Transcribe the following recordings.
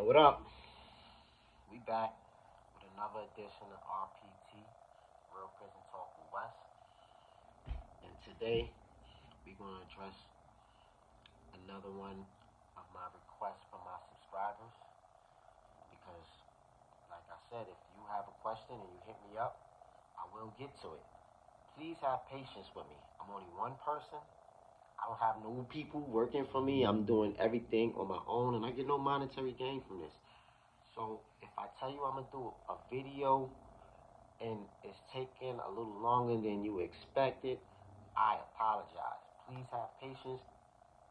What up? We back with another edition of RPT, Real Prison Talk with West. And today we're going to address another one of my requests from my subscribers. Because, like I said, if you have a question and you hit me up, I will get to it. Please have patience with me. I'm only one person. I don't have no people working for me. I'm doing everything on my own, and I get no monetary gain from this. So if I tell you I'm going to do a video and it's taking a little longer than you expected, I apologize. Please have patience.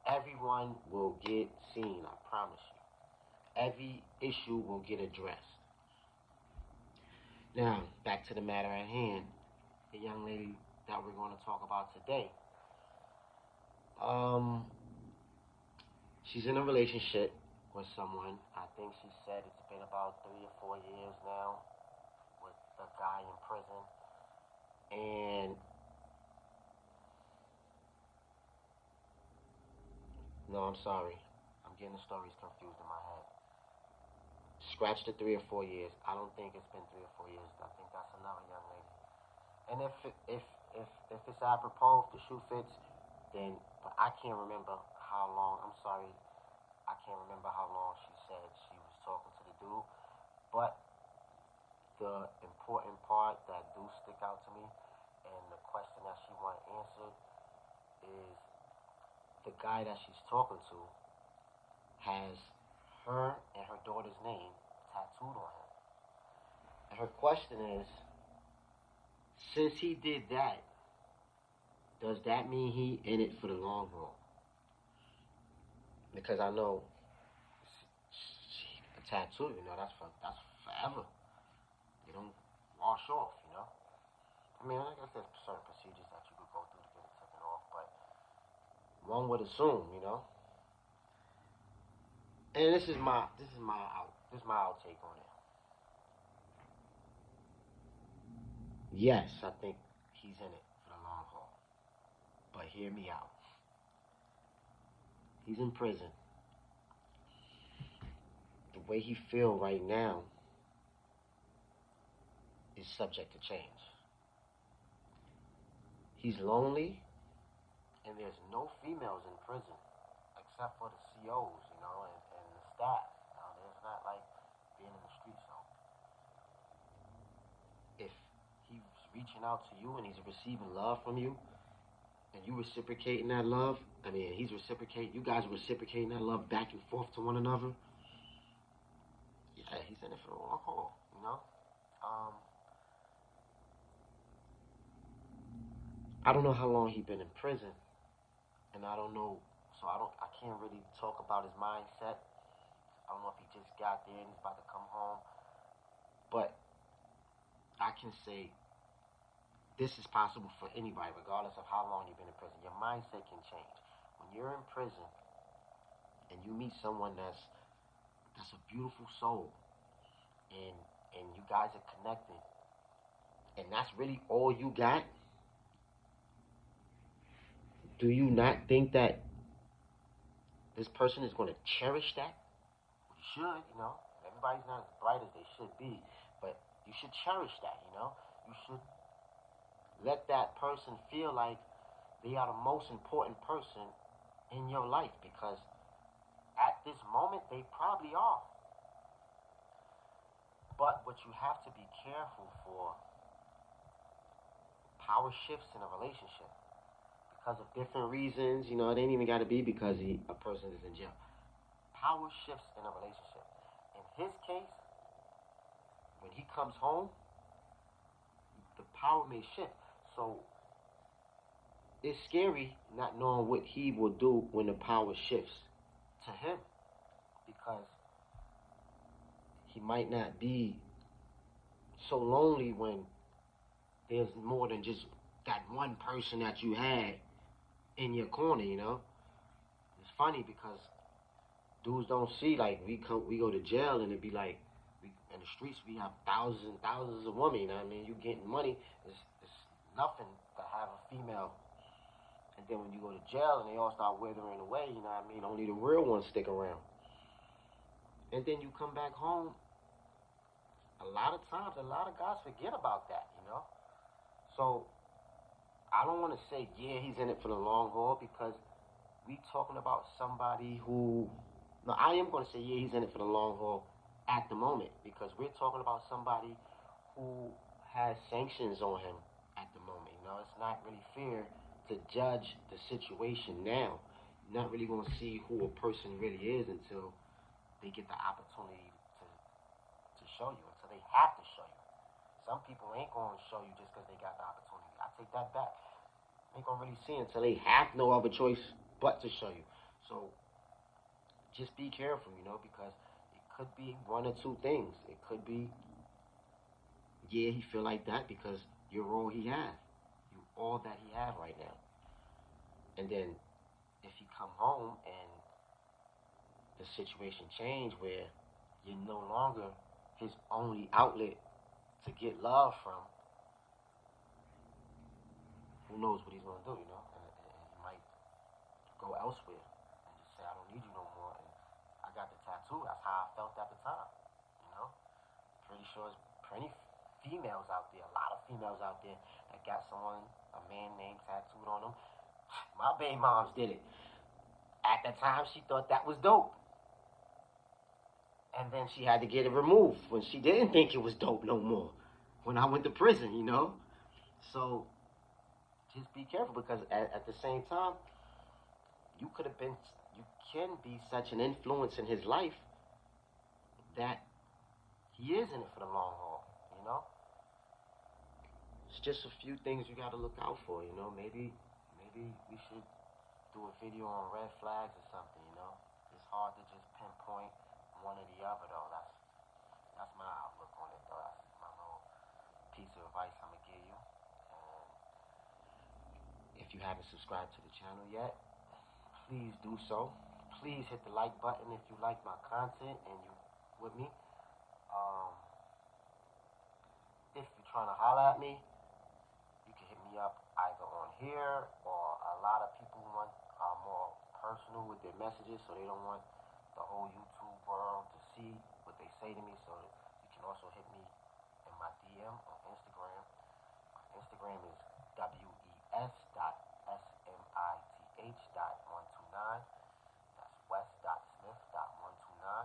Everyone will get seen, I promise you. Every issue will get addressed. Now, back to the matter at hand. The young lady that we're going to talk about today. She's in a relationship with someone. I think she said it's been about 3 or 4 years now with a guy in prison. And no, I'm sorry. I'm getting the stories confused in my head. Scratch the 3 or 4 years. I don't think it's been 3 or 4 years. I think that's another young lady. And if it's apropos, if the shoe fits, then, but I can't remember how long. I'm sorry. I can't remember how long she said she was talking to the dude. But the important part that do stick out to me, and the question that she wanted answered, is the guy that she's talking to has her and her daughter's name tattooed on him. And her question is, since he did that, does that mean he in it for the long haul? Because I know a tattoo, that's forever. They don't wash off, I mean, I guess there's certain procedures that you could go through to get it taken off, but one would assume, And this is my outtake on it. Yes, I think he's in it for the long haul. But hear me out. He's in prison. The way he feels right now is subject to change. He's lonely, and there's no females in prison except for the COs, and the staff. There's not like being in the street zone. If he's reaching out to you and he's receiving love from you, and you reciprocating that love, you guys reciprocating that love back and forth to one another, yeah, he's in it for the long haul, I don't know how long he's been in prison, and I don't know, so I can't really talk about his mindset. I don't know if he just got there and he's about to come home, but I can say this is possible for anybody, regardless of how long you've been in prison. Your mindset can change. When you're in prison and you meet someone that's a beautiful soul, and you guys are connected, and that's really all you got, do you not think that this person is going to cherish that? You should, Everybody's not as bright as they should be, but you should cherish that, You should let that person feel like they are the most important person in your life, because at this moment they probably are. But what you have to be careful for, power shifts in a relationship because of different reasons. It ain't even got to be because a person is in jail. Power shifts in a relationship. In his case, when he comes home, the power may shift. So it's scary not knowing what he will do when the power shifts to him, because he might not be so lonely when there's more than just that one person that you had in your corner, It's funny because dudes don't see, like, we go to jail and it be like, in the streets we have thousands and thousands of women, you getting money, it's nothing to have a female. And then when you go to jail and they all start withering away, only the real ones stick around. and then you come back home. A lot of times, a lot of guys forget about that, you know. So I don't want to say, yeah, he's in it for the long haul, because we talking about somebody who. No, I am going to say, yeah, he's in it for the long haul at the moment, because we're talking about somebody who has sanctions on him at the moment. You know, it's not really fair to judge the situation now. You're not really going to see who a person really is until they get the opportunity to show you, until they have to show you. Some people ain't going to show you just because they got the opportunity. I take that back. They ain't going to really see it until they have no other choice but to show you. So just be careful, you know, because it could be one or two things. It could be, yeah, he feel like that because you're all he has. You all that he have right now. And then if you come home and the situation change where you're no longer his only outlet to get love from, who knows what he's going to do, you know? And he might go elsewhere and just say, I don't need you no more. And I got the tattoo. That's how I felt at the time, you know? Pretty sure there's plenty females out there, a lot of females out there that got someone, a man named tattooed on them. My baby moms did it. At the time, she thought that was dope. And then she had to get it removed when she didn't think it was dope no more. When I went to prison, you know? So just be careful, because at the same time, you can be such an influence in his life that he is in it for the long haul, you know? It's just a few things you gotta look out for, you know? Maybe we should do a video on red flags or something, you know? It's hard to just pinpoint one or the other, though. That's my outlook on it, though. That's my little piece of advice I'm gonna give you. And if you haven't subscribed to the channel yet, please do so. Please hit the like button if you like my content and you with me. If you're trying to holler at me, you can hit me up either on here, or a lot of people are more personal with their messages, so they don't want the whole YouTube world to see what they say to me. So you can also hit me in my DM on Instagram. My Instagram is wes.smith.129. That's wes.smith.129.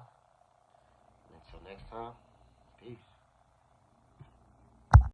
And until next time, peace.